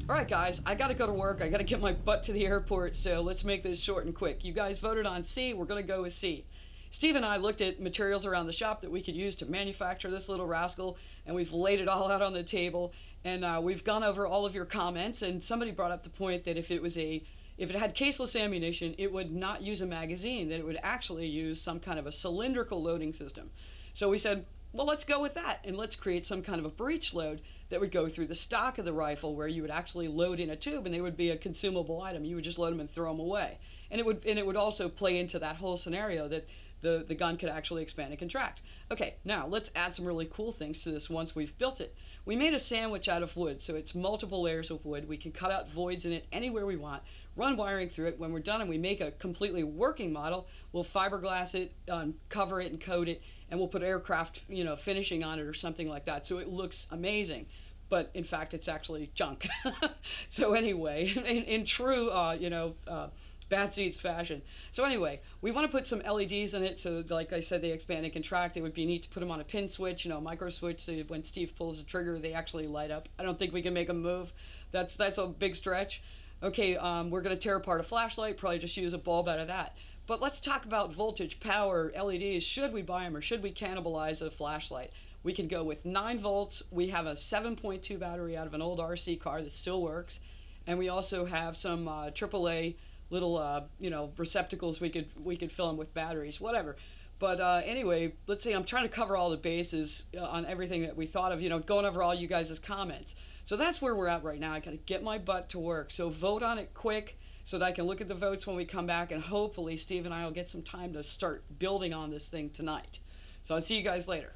All right, guys, I got to go to work. I got to get my butt to the airport, so let's make this short and quick. You guys voted on C. We're going to go with C. Steve and I looked at materials around the shop that we could use to manufacture this little rascal, and we've laid it all out on the table. And we've gone over all of your comments. And somebody brought up the point that if it had caseless ammunition, it would not use a magazine, that it would actually use some kind of a cylindrical loading system. So we said, well, let's go with that, and let's create some kind of a breech load that would go through the stock of the rifle, where you would actually load in a tube, and they would be a consumable item. You would just load them and throw them away, and it would also play into that whole scenario that the gun could actually expand and contract. Okay, now let's add some really cool things to this once we've built it. We made a sandwich out of wood, so it's multiple layers of wood. We can cut out voids in it anywhere we want, run wiring through it. When we're done and we make a completely working model, we'll fiberglass it, cover it and coat it, and we'll put aircraft, finishing on it or something like that, so it looks amazing. But in fact, it's actually junk. So anyway, in true, bad seeds fashion. So anyway, we want to put some LEDs in it, so like I said, they expand and contract. It would be neat to put them on a pin switch, micro switch, so when Steve pulls the trigger, they actually light up. I don't think we can make them move. That's a big stretch. Okay, we're going to tear apart a flashlight, probably just use a bulb out of that. But let's talk about voltage, power, LEDs. Should we buy them or should we cannibalize a flashlight? We can go with 9 volts. We have a 7.2 battery out of an old RC car that still works. And we also have some AAA little, receptacles we could fill them with batteries, whatever. But anyway, let's say I'm trying to cover all the bases on everything that we thought of, going over all you guys' comments. So that's where we're at right now. I got to get my butt to work. So vote on it quick so that I can look at the votes when we come back, and hopefully Steve and I will get some time to start building on this thing tonight. So I'll see you guys later.